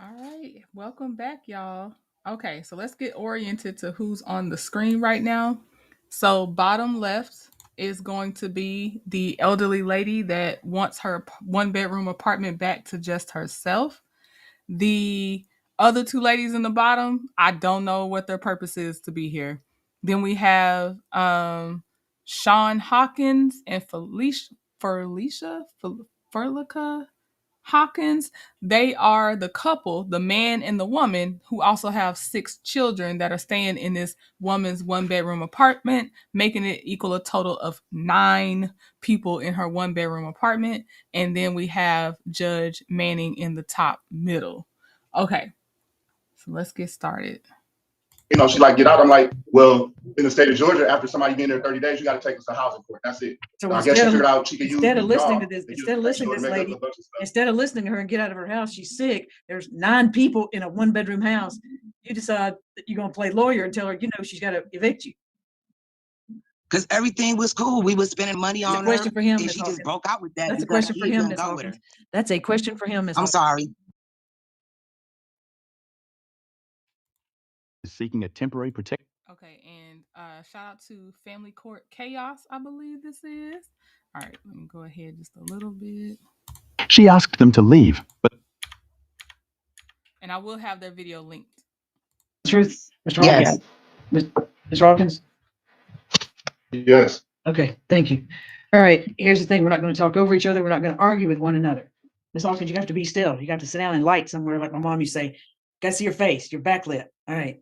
All right, welcome back, y'all. Okay, so let's get oriented to who's on the screen right now. So, bottom left is going to be the elderly lady that wants her one bedroom apartment back to just herself. The other two ladies in the bottom, I don't know what their purpose is to be here. Then we have Sean Hawkins and Felicia Hawkins. They are the couple, the man and the woman, who also have 6 children that are staying in this woman's one bedroom apartment, making it equal a total of 9 people in her one bedroom apartment. And then we have Judge Manning in the top middle. Okay, so let's get started. She like, get out. I'm like, well, in the state of Georgia, after somebody been there 30 days, you got to take us to housing court. That's it. So I guess she figured out she could use instead of listening to job this, and use instead of listening to to this make up lady, a bunch of stuff. instead of listening to her and get out of her house, she's sick. There's 9 people in a 1-bedroom house. You decide that you're gonna play lawyer and tell her, she's got to evict you. Because everything was cool. We was spending money That's a on question her, for him, and Ms. she just Hawkins. broke out with that. That's a because question for he him, couldn't Ms. go with her. Hawkins. That's a question for him, Ms. I'm Hawkins. sorry. Seeking a temporary protection. Okay, and shout out to Family Court Chaos, I believe this is. All right, let me go ahead just a little bit. She asked them to leave, but And I will have their video linked. Truth, Mr. Yes. Hawkins. Mr. Hawkins? Yes. Okay, thank you. All right, here's the thing. We're not going to talk over each other. We're not going to argue with one another. Ms. Hawkins, you have to be still. You got to sit down and light somewhere, like my mom used to say. Got to see your face, your backlit. All right.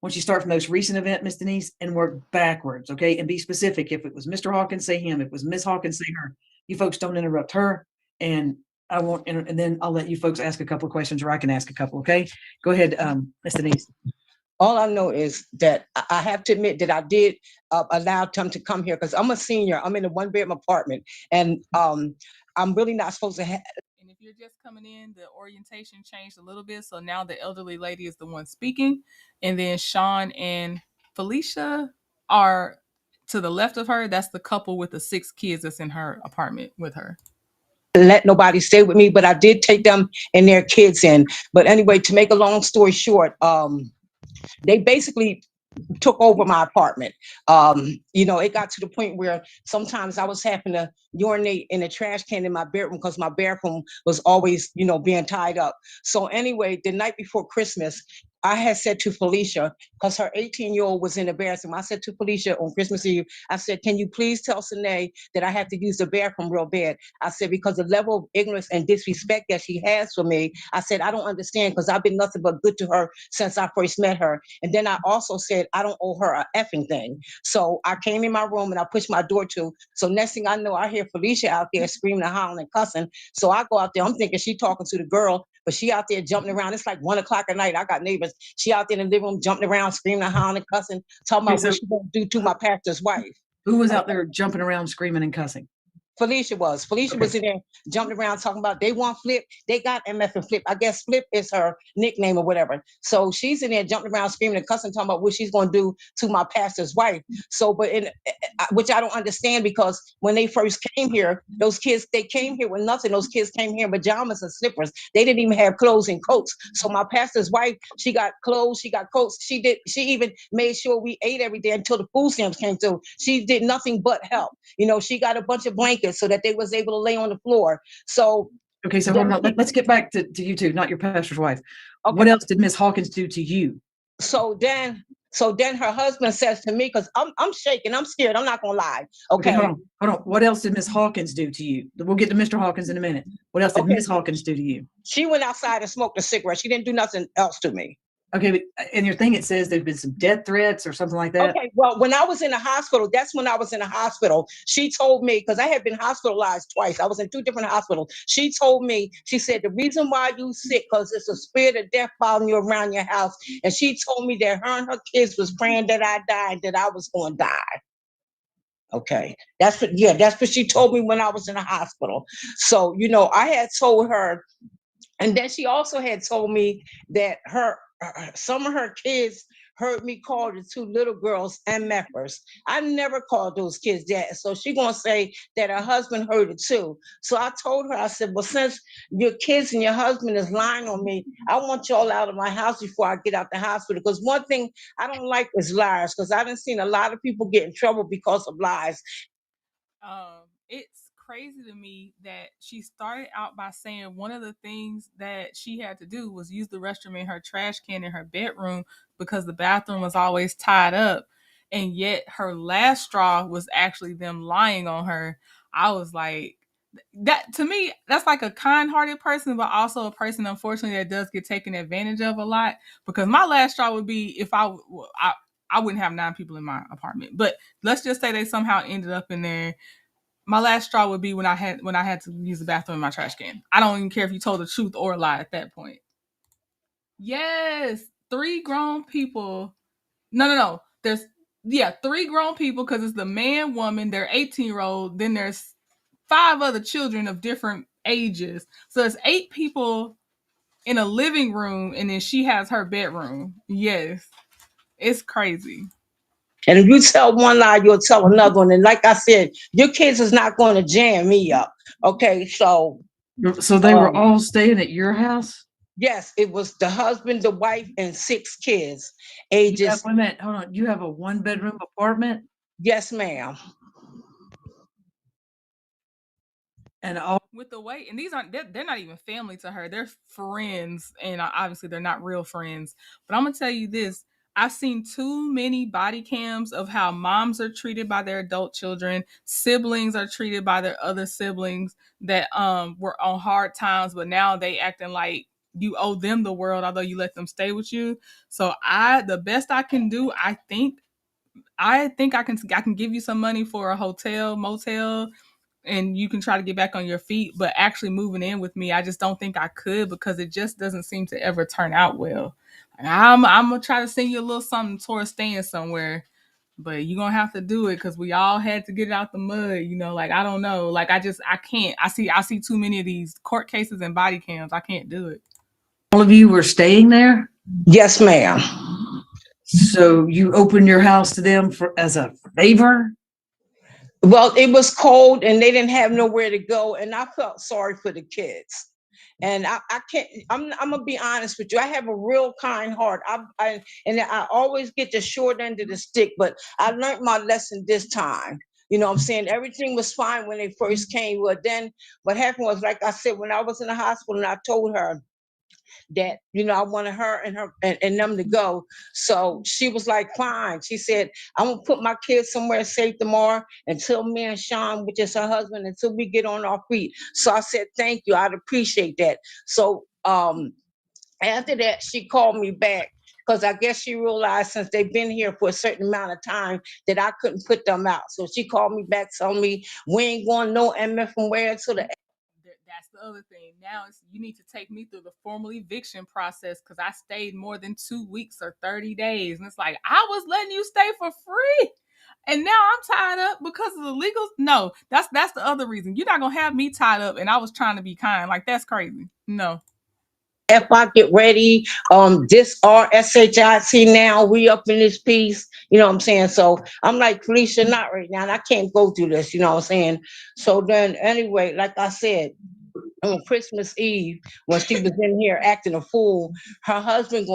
Once you start from the most recent event, Miss Denise, and work backwards, okay? And be specific. If it was Mr. Hawkins, say him. If it was Miss Hawkins, say her. You folks don't interrupt her. And I won't, and then I'll let you folks ask a couple of questions, or I can ask a couple, okay? Go ahead, Miss Denise. All I know is that I have to admit that I did allow them to come here because I'm a senior. I'm in a 1-bedroom apartment, and I'm really not supposed to have. And if you're just coming in, the orientation changed a little bit. So now the elderly lady is the one speaking. And then Sean and Felicia are to the left of her. That's the couple with the 6 kids that's in her apartment with her. Let nobody stay with me, but I did take them and their kids in. But anyway, to make a long story short, they basically took over my apartment. It got to the point where sometimes I was having to urinate in a trash can in my bedroom because my bathroom was always, being tied up. So anyway, the night before Christmas, I had said to Felicia, because her 18-year-old was in the bathroom, I said to Felicia on Christmas Eve, I said, can you please tell Sine that I have to use the bathroom real bad? I said, because the level of ignorance and disrespect that she has for me, I said, I don't understand because I've been nothing but good to her since I first met her. And then I also said, I don't owe her a effing thing. So I came in my room and I pushed my door to. So next thing I know, I hear Felicia out there screaming and hollering and cussing. So I go out there, I'm thinking she talking to the girl, but she out there jumping around. It's like 1 o'clock at night. I got neighbors. She out there in the living room jumping around, screaming and hollering and cussing, talking about what she gonna do to my pastor's wife. Who was out there jumping around, screaming and cussing? Felicia was in there jumping around talking about they want Flip. They got MF and Flip. I guess Flip is her nickname or whatever. So she's in there jumping around screaming and cussing, talking about what she's going to do to my pastor's wife. So, which I don't understand, because when they first came here, those kids, they came here with nothing. Those kids came here in pajamas and slippers. They didn't even have clothes and coats. So my pastor's wife, she got clothes, she got coats. She even made sure we ate every day until the food stamps came through. She did nothing but help. She got a bunch of blankets so that they was able to lay on the floor. So okay, so hold on. Let's get back to you two, not your pastor's wife. Okay. What else did Miss Hawkins do to you? So then her husband says to me, because I'm shaking, I'm scared, I'm not gonna lie. Okay, hold on. What else did Miss Hawkins do to you? We'll get to Mr. Hawkins in a minute. What else did Miss Hawkins do to you? She went outside and smoked a cigarette. She didn't do nothing else to me. Okay, but in your thing, it says there's been some death threats or something like that. Okay, well, when I was in the hospital, that's when I was in the hospital. She told me, because I had been hospitalized twice. I was in 2 different hospitals. She told me, she said, the reason why you sick, because it's a spirit of death following you around your house. And she told me that her and her kids was praying that I died, that I was going to die. Okay, that's what she told me when I was in the hospital. So, I had told her, and then she also had told me that some of her kids, heard me call the two little girls MFers. I never called those kids that. So she gonna say that her husband heard it too. So I told her, I said, well, since your kids and your husband is lying on me, I want y'all out of my house before I get out the hospital. Because one thing I don't like is liars, because I done seen a lot of people get in trouble because of lies. It's crazy to me that she started out by saying one of the things that she had to do was use the restroom in her trash can in her bedroom because the bathroom was always tied up. And yet her last straw was actually them lying on her. I was like, that to me, that's like a kind-hearted person, but also a person, unfortunately, that does get taken advantage of a lot. Because my last straw would be if I wouldn't have 9 people in my apartment, but let's just say they somehow ended up in there. My last straw would be when I had to use the bathroom in my trash can. I don't even care if you told the truth or a lie at that point. Yes, 3 grown people. No. There's 3 grown people because it's the man, woman, their 18-year-old. Then there's 5 other children of different ages. So it's 8 people in a living room, and then she has her bedroom. Yes, it's crazy. And if you tell one lie, you'll tell another one. And like I said, your kids is not going to jam me up. Okay, so they were all staying at your house? yes, it was the husband, the wife, and 6 kids, You have, ages. wait a minute, hold on. You have a 1-bedroom apartment? Yes, ma'am. And all With the way, and these aren't, they're not even family to her, they're friends, and obviously they're not real friends. But I'm gonna tell you this, I've seen too many body cams of how moms are treated by their adult children, siblings are treated by their other siblings that were on hard times, but now they acting like you owe them the world, although you let them stay with you. So the best I can do, I think I can give you some money for a hotel, motel, and you can try to get back on your feet. But actually moving in with me, I just don't think I could, because it just doesn't seem to ever turn out well. I'm gonna try to send you a little something towards staying somewhere, but you're gonna have to do it because we all had to get it out the mud. Like, I don't know. Like, I can't. I see too many of these court cases and body cams. I can't do it. of you were staying there? Yes, ma'am. So you opened your house to them as a favor? Well, it was cold and they didn't have nowhere to go, and I felt sorry for the kids. And I can't. I'm gonna be honest with you. I have a real kind heart. I always get the short end of the stick, but I learned my lesson this time. You know what I'm saying? Everything was fine when they first came. But then what happened was, like I said, when I was in the hospital and I told her that, I wanted her and them to go. So she was like, fine. She said, I'm gonna put my kids somewhere safe tomorrow until me and Sean, which is her husband, until we get on our feet. So I said, thank you. I'd appreciate that. So after that, she called me back because I guess she realized since they've been here for a certain amount of time that I couldn't put them out. So she called me back, telling me we ain't going no MF from where to the. That's the other thing. Now you need to take me through the formal eviction process because I stayed more than 2 weeks or 30 days. And it's like, I was letting you stay for free. And now I'm tied up because of the legals. No, that's the other reason. You're not going to have me tied up and I was trying to be kind. Like, that's crazy. No. If I get ready, this RSHIT now, we up in this piece, you know what I'm saying? So I'm like, Felicia, not right now. And I can't go through this, you know what I'm saying? So then anyway, like I said, on Christmas Eve, when she was in here acting a fool, her husband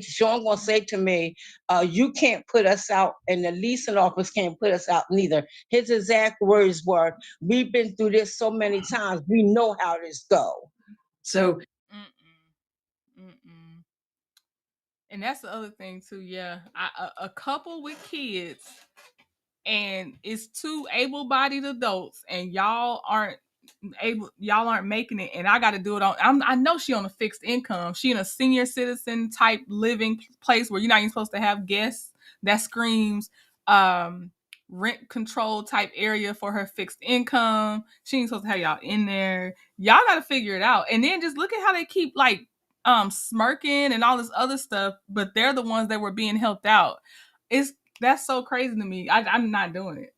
Sean gonna say to me, you can't put us out, and the leasing office can't put us out neither. His exact words were, we've been through this so many times, we know how this go. So And that's the other thing too. Yeah, a couple with kids, and it's 2 able-bodied adults, and y'all aren't making it, and I got to do it on. I know she on a fixed income. She in a senior citizen type living place where you're not even supposed to have guests. That screams rent control type area for her fixed income. She ain't supposed to have y'all in there. Y'all got to figure it out. And then just look at how they keep like smirking and all this other stuff, but they're the ones that were being helped out. That's so crazy to me. I'm not doing it.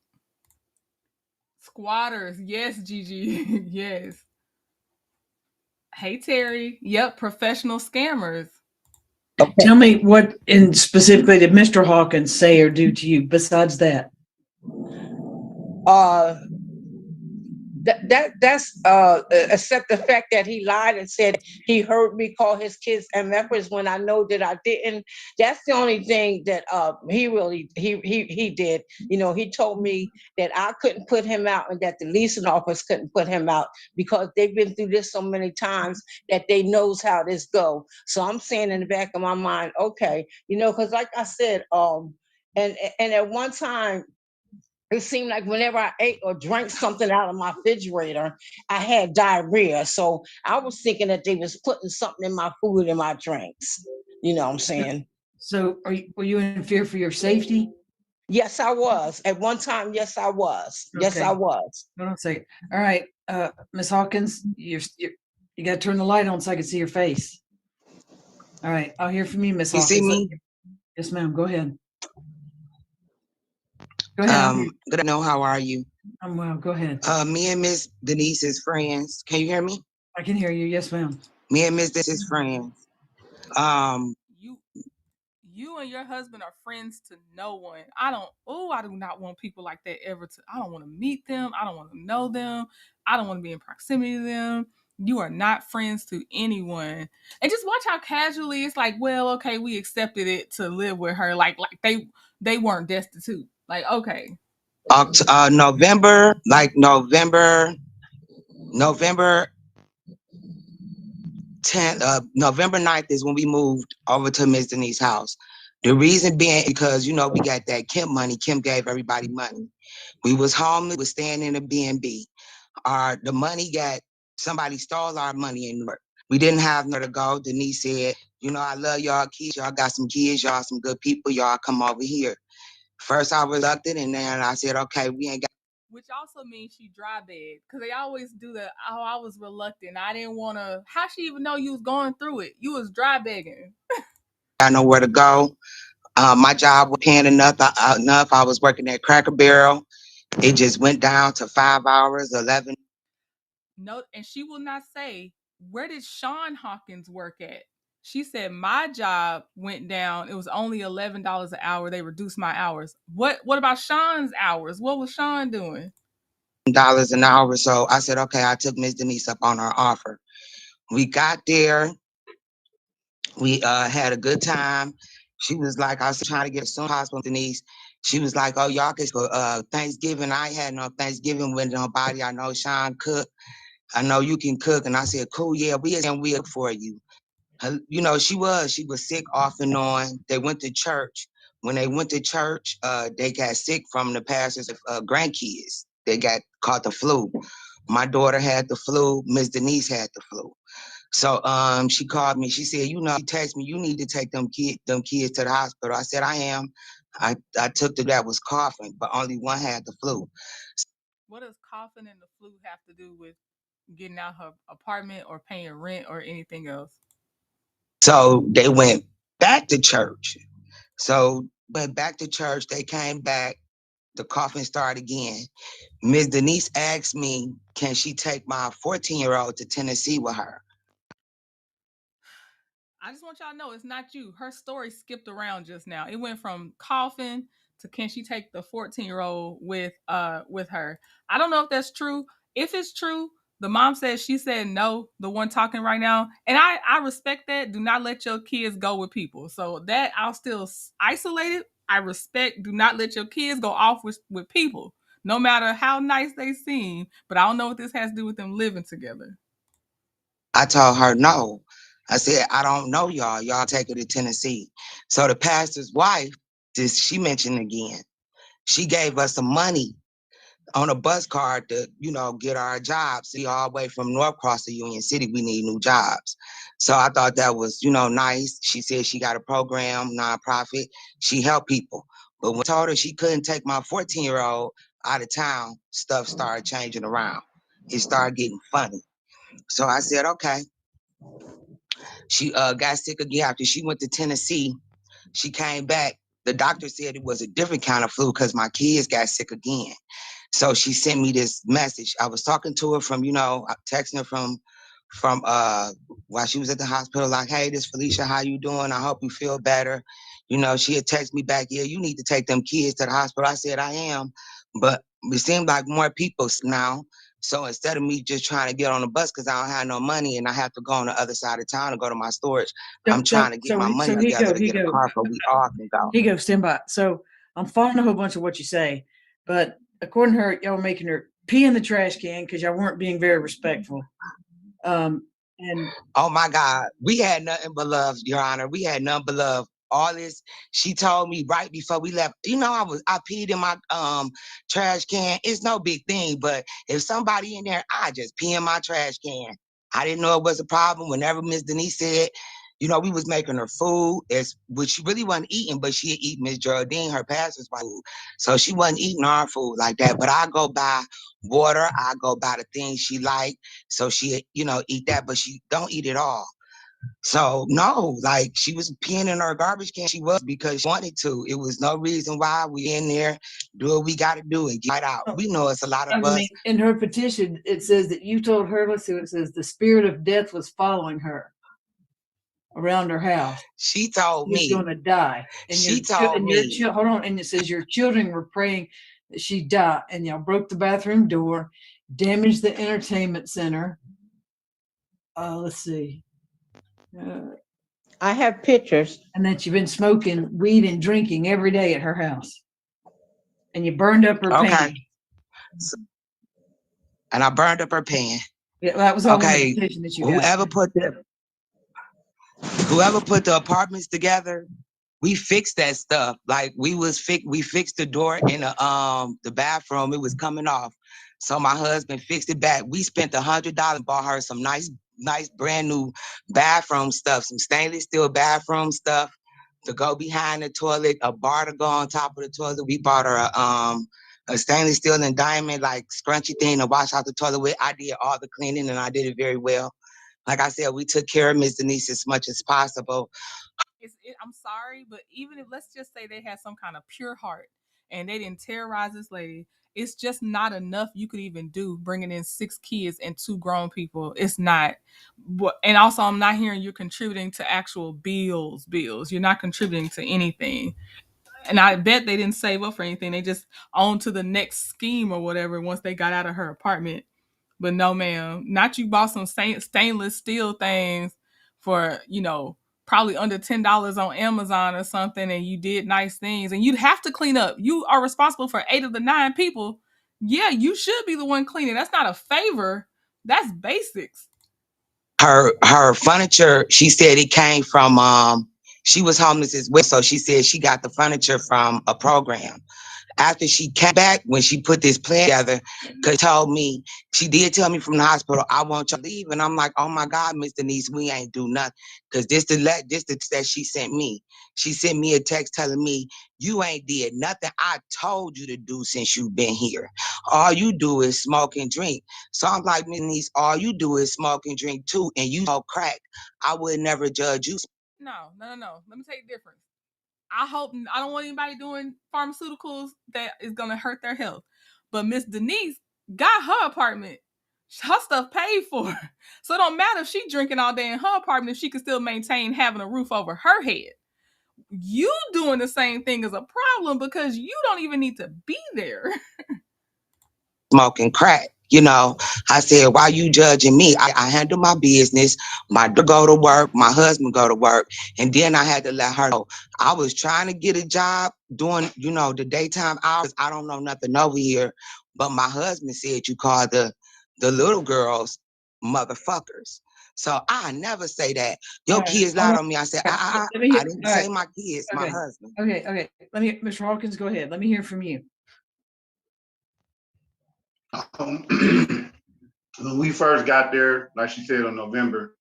Squatters, yes, Gigi, yes. Hey Terry, yep, professional scammers. Okay. Tell me what in specifically did Mr. Hawkins say or do to you besides that? That's except the fact that he lied and said he heard me call his kids MFers when I know that I didn't. That's the only thing that he did. You know, he told me that I couldn't put him out and that the leasing office couldn't put him out because they've been through this so many times that they knows how this go. So I'm saying in the back of my mind, okay, you know, because like I said, and at one time it seemed like whenever I ate or drank something out of my refrigerator, I had diarrhea. So I was thinking that they was putting something in my food and my drinks. You know what I'm saying? So were you in fear for your safety? Yes, I was. At one time, yes, I was. Yes, I Okay. was. Hold on a second. All right, Miss Hawkins, you got to turn the light on so I can see your face. All right, I'll hear from you, Miss You see Hawkins. me? Yes, ma'am. Go ahead. Go ahead. Good to know. How are you? I'm well. Go ahead. Me and Miss Denise is friends. Can you hear me? I can hear you. Yes, ma'am. Me and Miss Denise is friends. You and your husband are friends to no one. I do not want people like that ever to. I don't want to meet them. I don't want to know them. I don't want to be in proximity to them. You are not friends to anyone. And just watch how casually it's like, well, okay, we accepted it to live with her. Like they weren't destitute. Like, okay. November, November 10th, November 9th is when we moved over to Miss Denise's house. The reason being because, you know, we got that Kim money. Kim gave everybody money. We was homeless, we was staying in a B&B. The money somebody stole our money and we didn't have nowhere to go. Denise said, you know, I love y'all kids. Y'all got some kids. Y'all some good people. Y'all come over here. First I was reluctant and then I said, okay, we ain't got. Which also means she dry bed. Because they always do that. Oh, I was reluctant. I didn't want to. How she even know you was going through it? You was dry begging. Got nowhere to go. My job was paying enough. I was working at Cracker Barrel. It just went down to 5 hours, 11. No, and she will not say, where did Sean Hawkins work at? She said, my job went down. It was only $11 an hour. They reduced my hours. What about Sean's hours? What was Sean doing? $10 an hour. So I said, okay, I took Miss Denise up on her offer. We got there. We had a good time. She was like, I was trying to get as soon as possible, Denise. She was like, oh, y'all get for Thanksgiving. I had no Thanksgiving with nobody. I know Sean cook. I know you can cook. And I said, cool, yeah, we cook for you. You know, she was sick off and on. They went to church. When they went to church, they got sick from the pastor's grandkids. They got caught the flu. My daughter had the flu. Miss Denise had the flu. So she called me. She said, you know, she texted me, you need to take them kids to the hospital. I said, I am. I took them that was coughing, but only one had the flu. What does coughing and the flu have to do with getting out her apartment or paying rent or anything else? So they went back to church. Back to church, they came back. The coughing started again. Miss Denise asked me, can she take my 14-year-old to Tennessee with her? I just want y'all to know it's not you. Her story skipped around just now. It went from coughing to can she take the 14-year-old with her. I don't know if that's true. If it's true, the mom said she said no, the one talking right now. And I respect that. Do not let your kids go with people. So that I'll still isolate it. I respect, do not let your kids go off with people, no matter how nice they seem. But I don't know what this has to do with them living together. I told her no. I said, I don't know y'all. Y'all take her to Tennessee. So the pastor's wife, she mentioned again, she gave us some money on a bus card to, you know, get our jobs. See, all the way from North Cross to Union City, we need new jobs. So I thought that was, you know, nice. She said she got a program, nonprofit. She helped people. But when I told her she couldn't take my 14-year-old out of town, stuff started changing around. It started getting funny. So I said, okay. She got sick again after she went to Tennessee. She came back. The doctor said it was a different kind of flu because my kids got sick again. So she sent me this message. I was talking to her from, you know, texting her from while she was at the hospital, like, hey, this Felicia, how you doing? I hope you feel better. You know, she had texted me back, yeah, you need to take them kids to the hospital. I said, I am. But it seemed like more people now. So instead of me just trying to get on the bus because I don't have no money and I have to go on the other side of town to go to my storage, I'm trying to get my money so here you together go, to here you get a go. car so we all can go. Here you go, stand by. So I'm following a whole bunch of what you say, but according to her, y'all were making her pee in the trash can because y'all weren't being very respectful. And oh my God, we had nothing but love, Your Honor. We had nothing but love. All this, she told me right before we left, you know, I peed in my trash can. It's no big thing, but if somebody in there, I just pee in my trash can. I didn't know it was a problem. Whenever Miss Denise said, you know, we was making her food, which she really wasn't eating, but she had eaten Miss Geraldine, her pastor's food. So she wasn't eating our food like that. But I go buy water, I go buy the things she liked. So she, you know, eat that, but she don't eat it all. So no, like she was peeing in her garbage can. She was because she wanted to. It was no reason why we in there do what we got to do and get out. We know it's a lot of I us. mean, in her petition, it says that you told her, let's see what it says, the spirit of death was following her around her house. She told She's me. going to die. And She told me. Hold on. And it says your children were praying that she die. And y'all broke the bathroom door, damaged the entertainment center. Let's see. I have pictures. And that you've been smoking weed and drinking every day at her house. And you burned up her pan. So, and I burned up her pan. Yeah, that was all in okay. the petition that you Whoever put the apartments together, we fixed that stuff. Like we fixed the door in the bathroom. It was coming off. So my husband fixed it back. We spent $100, bought her some nice brand new bathroom stuff, some stainless steel bathroom stuff to go behind the toilet, a bar to go on top of the toilet. We bought her a stainless steel and diamond like scrunchy thing to wash out the toilet with. I did all the cleaning and I did it very well. Like I said, we took care of Miss Denise as much as possible. I'm sorry, but even if, let's just say they had some kind of pure heart and they didn't terrorize this lady, it's just not enough you could even do bringing in 6 kids and 2 grown people. It's not. And also, I'm not hearing you're contributing to actual bills. You're not contributing to anything. And I bet they didn't save up for anything. They just on to the next scheme or whatever once they got out of her apartment. But no, ma'am, not you bought some stainless steel things for, probably under $10 on Amazon or something, and you did nice things, and you'd have to clean up. You are responsible for 8 of the 9 people. Yeah, you should be the one cleaning. That's not a favor. That's basics. Her furniture, she said it came from she was homeless as well. So she said she got the furniture from a program. After she came back, when she put this plan together, because she did tell me from the hospital, I want you to leave. And I'm like, oh my God, Miss Denise, we ain't do nothing. Because this that she sent me. She sent me a text telling me, you ain't did nothing I told you to do since you've been here. All you do is smoke and drink. So I'm like, Miss Denise, all you do is smoke and drink too, and you smoke crack. I would never judge you. No. Let me tell you the difference. I don't want anybody doing pharmaceuticals that is going to hurt their health. But Miss Denise got her apartment. Her stuff paid for. So it don't matter if she drinking all day in her apartment if she can still maintain having a roof over her head. You doing the same thing is a problem because you don't even need to be there. Smoking crack. You know, I said, why you judging me? I handle my business. My daughter go to work. My husband go to work. And then I had to let her know. I was trying to get a job doing, the daytime hours. I don't know nothing over here. But my husband said you call the little girls motherfuckers. So I never say that. Your kids lied on me. I said, I didn't say my kids, my husband. Okay. Mr. Hawkins, go ahead. Let me hear from you. When we first got there, like she said, on November,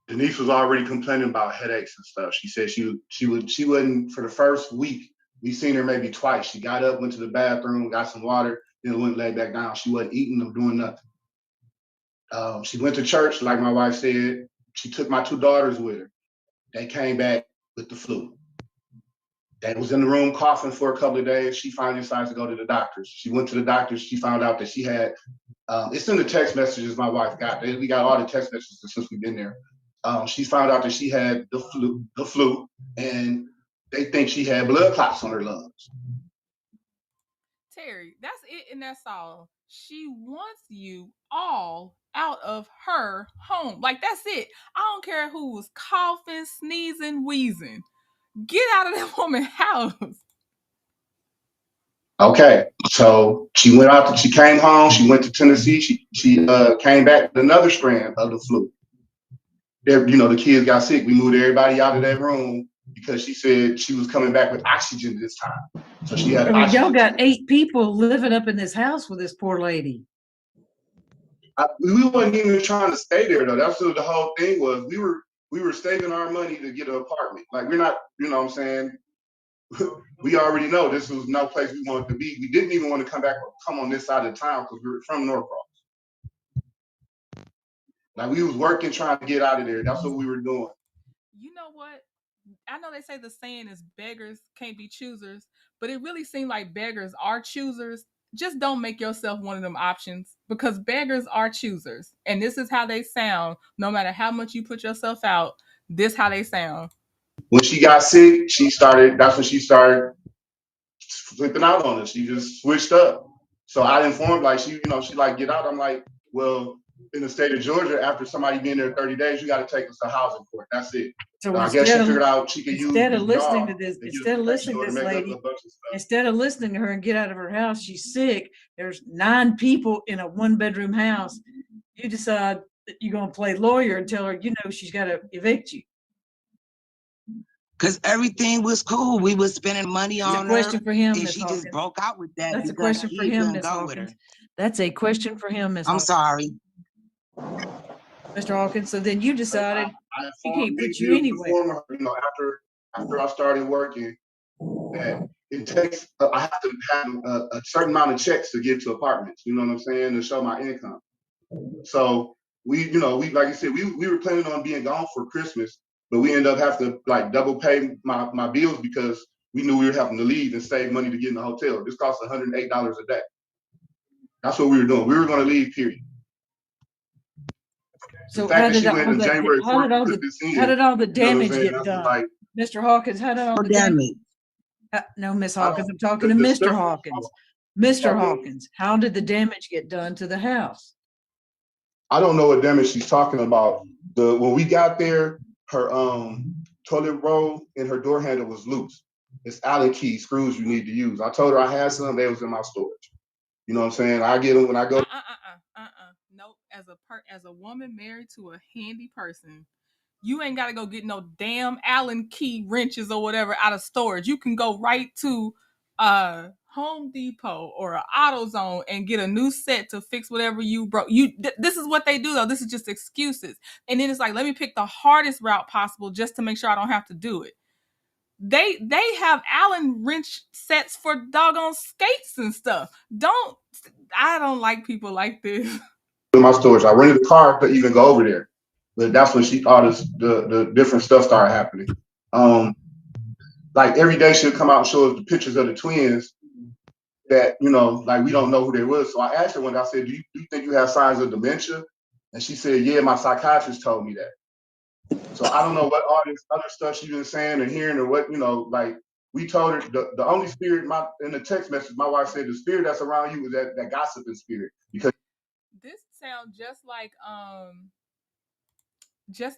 Denise was already complaining about headaches and stuff. She said she wouldn't for the first week. We seen her maybe twice. She got up, went to the bathroom, got some water, then went laid back down. She wasn't eating or doing nothing. She went to church, like my wife said. She took my 2 daughters with her. They came back with the flu. that was in the room coughing for a couple of days. She finally decides to go to the doctors. She went to the doctors. She found out that she had, it's in the text messages my wife got. We got all the text messages since we've been there. She found out that she had the flu, and they think she had blood clots on her lungs. Terry, that's it and that's all. She wants you all out of her home. Like, that's it. I don't care who was coughing, sneezing, wheezing. Get out of that woman's house. Okay, so she went out. She came home. She went to Tennessee. She came back with another strand of the flu. The kids got sick. We moved everybody out of that room because she said she was coming back with oxygen this time. So she had oxygen. Y'all got 8 people living up in this house with this poor lady. We wasn't even trying to stay there though. That's what the whole thing was. We were saving our money to get an apartment. Like, we're not, you know what I'm saying? We already know this was no place we wanted to be. We didn't even want to come on this side of town because we were from Norcross. Like, we was working, trying to get out of there. That's what we were doing. You know what? I know they say the saying is beggars can't be choosers, but it really seemed like beggars are choosers. Just don't make yourself one of them options, because beggars are choosers. And this is how they sound. No matter how much you put yourself out, this how they sound. When she got sick, that's when she started flipping out on us. She just switched up. So I informed, like, she like, get out. I'm like, well, in the state of Georgia, after somebody being there 30 days, you got to take us to housing court. That's it. So I guess she figured out she could use instead of listening to this lady, instead of listening to her and get out of her house, she's sick. There's 9 people in a 1-bedroom house. You decide that you're gonna play lawyer and tell her, she's got to evict you. Because everything was cool. We was spending money on her. That's a question for him, and Ms. she Hawkins. just broke out with that. That's a because question for he him, couldn't Ms. go with her. Hawkins. That's a question for him, Ms. I'm Hawkins. sorry. Mr. Hawkins. So then you decided she can't put you anywhere. After I started working, that it takes, I have to have a certain amount of checks to get to apartments. You know what I'm saying? To show my income. So we like I said, we were planning on being gone for Christmas, but we ended up having to like double pay my bills because we knew we were having to leave and save money to get in the hotel. This cost $108 a day. That's what we were doing. We were going to leave, period. So how did all the damage get done? Like, Mr. Hawkins, how did all the damage? No, Miss Hawkins, I'm talking to Mr. Hawkins. Mr. Hawkins, how did the damage get done to the house? I don't know what damage she's talking about. When we got there, her toilet roll and her door handle was loose. It's Allen key screws you need to use. I told her I had some. They was in my storage. You know what I'm saying? I get them when I go. Nope. As a woman married to a handy person, you ain't got to go get no damn Allen key wrenches or whatever out of storage. You can go right to Home Depot or AutoZone and get a new set to fix whatever you broke. This is what they do though. This is just excuses. And then it's like, let me pick the hardest route possible just to make sure I don't have to do it. They have Allen wrench sets for doggone skates and stuff. I don't like people like this. In my storage, I rented a car to even go over there, but that's when the different stuff started happening. Like every day she'll come out and show us the pictures of the twins that, like we don't know who they was. So I asked her one day, I said, do you think you have signs of dementia? And she said, yeah, my psychiatrist told me that. So I don't know what all this other stuff she's been saying and hearing, or what, like we told her the only spirit in the text message, my wife said the spirit that's around you is that gossiping spirit. Because this sounds just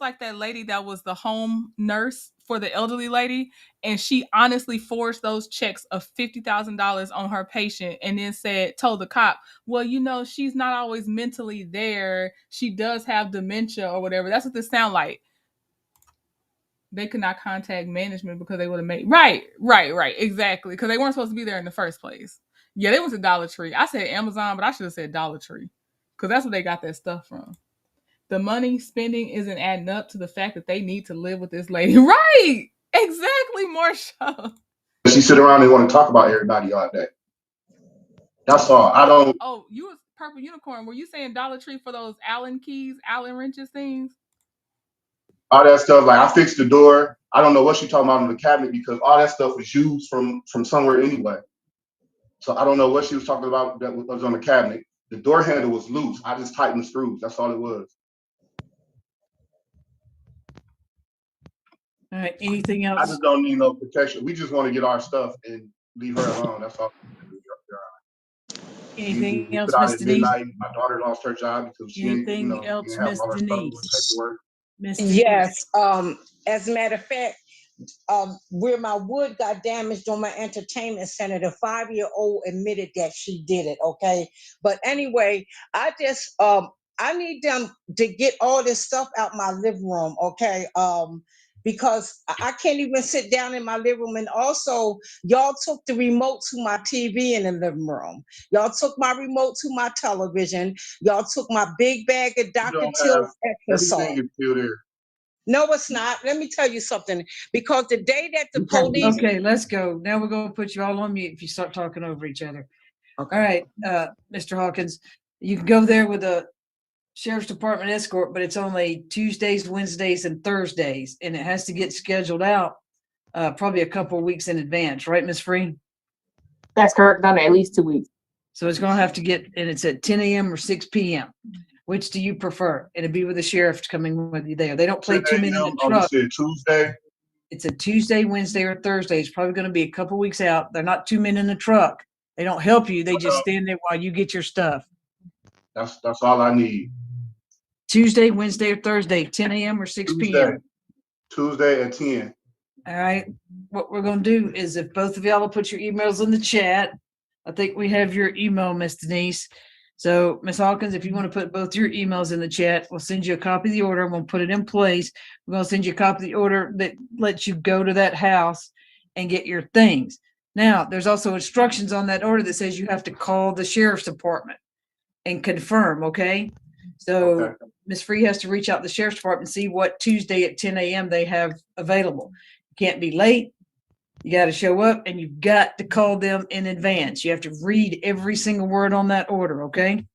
like that lady that was the home nurse for the elderly lady, and she honestly forged those checks of $50,000 on her patient and then told the cop, well, she's not always mentally there. She does have dementia or whatever. That's what this sound like. They could not contact management because they would have made... Right, exactly. Because they weren't supposed to be there in the first place. Yeah, they went to Dollar Tree. I said Amazon, but I should have said Dollar Tree because that's where they got that stuff from. The money spending isn't adding up to the fact that they need to live with this lady. Right. Exactly, Marsha. She sit around and want to talk about everybody all day. That's all. I don't. Oh, you was Purple Unicorn. Were you saying Dollar Tree for those Allen keys, Allen wrenches things? all that stuff. Like I fixed the door. I don't know what she's talking about in the cabinet because all that stuff was used from somewhere anyway. So I don't know what she was talking about that was on the cabinet. The door handle was loose. I just tightened the screws. That's all it was. All right. Anything I else? just don't need no protection. We just want to get our stuff and leave her alone. That's all. Anything We else, put out Miss at Denise? midnight. My daughter lost her job because she ain't, Anything she else, didn't have Miss all her stuff with Denise? paperwork. Miss Denise. Yes. As a matter of fact, where my wood got damaged on my entertainment center, the 5-year-old admitted that she did it. Okay. But anyway, I just, I need them to get all this stuff out my living room. Okay. Because I can't even sit down in my living room. And also, y'all took the remote to my TV in the living room. Y'all took my remote to my television. Y'all took my big bag of You Dr. don't have Till's extra salt. everything is still there. No, it's not. Let me tell you something. Because the day that the You can't police, Okay, let's go. Now we're going to put you all on mute if you start talking over each other. okay. All right, Mr. Hawkins, you can go there with a sheriff's department escort, but it's only Tuesdays, Wednesdays, and Thursdays, and it has to get scheduled out probably a couple of weeks in advance, right, Ms. Free? That's correct. Done at least 2 weeks. So it's going to have to get, and it's at 10 a.m. or 6 p.m. Which do you prefer? It'll be with the sheriff coming with you there. They don't play 10 2 minutes in a.m. the Oh, you truck. said Tuesday. It's a Tuesday, Wednesday, or Thursday. It's probably going to be a couple weeks out. They're not 2 men in the truck. They don't help you. They just stand there while you get your stuff. That's all I need. Tuesday, Wednesday, or Thursday, 10 a.m. or 6 p.m. Tuesday at 10. All right. What we're going to do is if both of y'all will put your emails in the chat, I think we have your email, Miss Denise. So, Miss Hawkins, if you want to put both your emails in the chat, we'll send you a copy of the order. We'll put it in place. We're going to send you a copy of the order that lets you go to that house and get your things. Now, there's also instructions on that order that says you have to call the sheriff's department and confirm, okay? So, Okay. Ms. Free has to reach out to the sheriff's department and see what Tuesday at 10 a.m. they have available. You can't be late. You got to show up and you've got to call them in advance. You have to read every single word on that order, okay?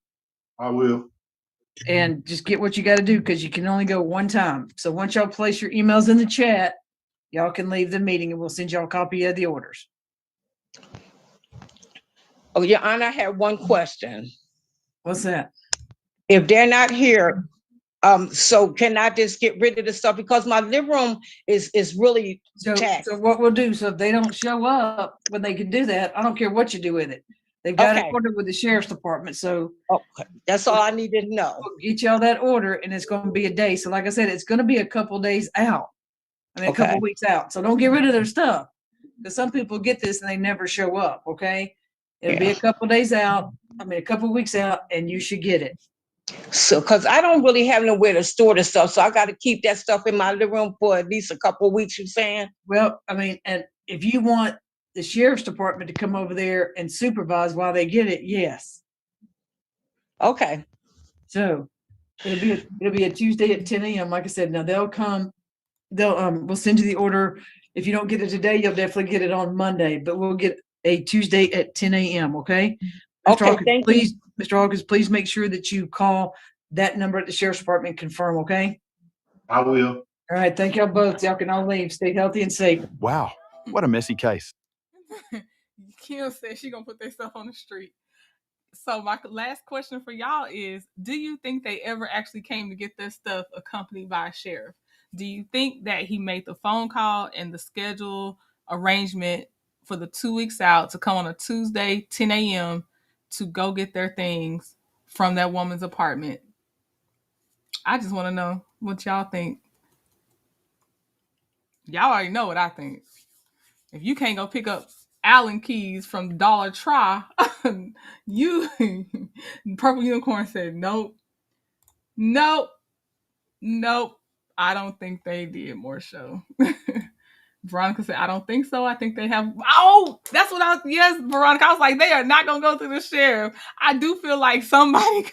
I will. And just get what you got to do because you can only go one time. So once y'all place your emails in the chat, y'all can leave the meeting and we'll send y'all a copy of the orders. Oh, Your Honor, I have one question. What's that? If they're not here, so can I just get rid of the stuff because my living room is really taxed. So what we'll do, so if they don't show up when they can do that, I don't care what you do with it. They've got an Okay. order with the sheriff's department. So Okay, that's all I needed to know. we'll get y'all that order and it's going to be a day. So like I said, it's going to be a couple days out. I mean, a couple Okay. weeks out. So don't get rid of their stuff because some people get this and they never show up. Okay. It'll be a couple days out. I mean, a couple weeks out and you should get it. So, because I don't really have nowhere to store the stuff, so I got to keep that stuff in my living room for at least a couple of weeks, you saying? Well, I mean, and if you want the sheriff's department to come over there and supervise while they get it, yes. Okay. So it'll be a Tuesday at 10 a.m. Like I said, now they'll come, we'll send you the order. If you don't get it today, you'll definitely get it on Monday, but we'll get a Tuesday at 10 a.m. Okay. Okay, Hawkins, thank please, you. Mr. Hawkins, please make sure that you call that number at the sheriff's department and confirm. Okay. I will. All right. Thank y'all both. Y'all can all leave. Stay healthy and safe. Wow, what a messy case. Kim said she gonna put their stuff on the street. So my last question for y'all is, do you think they ever actually came to get their stuff accompanied by a sheriff? Do you think that he made the phone call and the schedule arrangement for the 2 weeks out to come on a Tuesday, 10 a.m. to go get their things from that woman's apartment? I just want to know what y'all think. Y'all already know what I think. If you can't go pick up Allen keys from Dollar Tree, you Purple Unicorn said nope. I don't think they did more show. Veronica said, I don't think so. I think they have. Oh, that's what I was. Yes, Veronica. I was like, they are not going to go through the sheriff. I do feel like somebody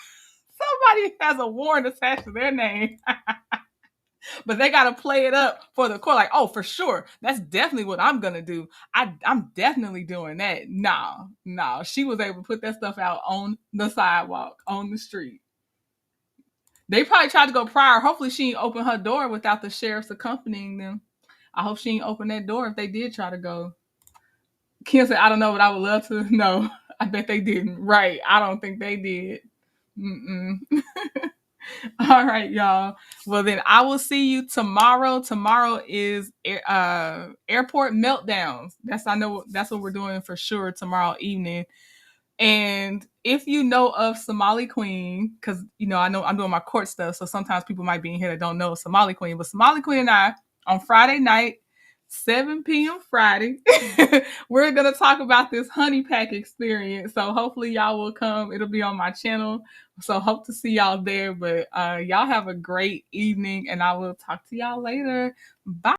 has a warrant attached to their name. But they got to play it up for the court. Like, oh, for sure. That's definitely what I'm going to do. I'm definitely doing that. No. She was able to put that stuff out on the sidewalk, on the street. They probably tried to go prior. Hopefully she ain't open her door without the sheriffs accompanying them. I hope she ain't open that door if they did try to go. Kim said, I don't know, but I would love to know. I bet they didn't. Right. I don't think they did. Mm-mm. All right, y'all. Well, then I will see you tomorrow. Tomorrow is airport meltdowns. I know that's what we're doing for sure tomorrow evening. And if you know of Somali Queen, because I know I'm doing my court stuff, so sometimes people might be in here that don't know Somali Queen. But Somali Queen and I on Friday night, 7 p.m. Friday, we're gonna talk about this honey pack experience. So hopefully y'all will come. It'll be on my channel. So hope to see y'all there. But y'all have a great evening, and I will talk to y'all later. Bye.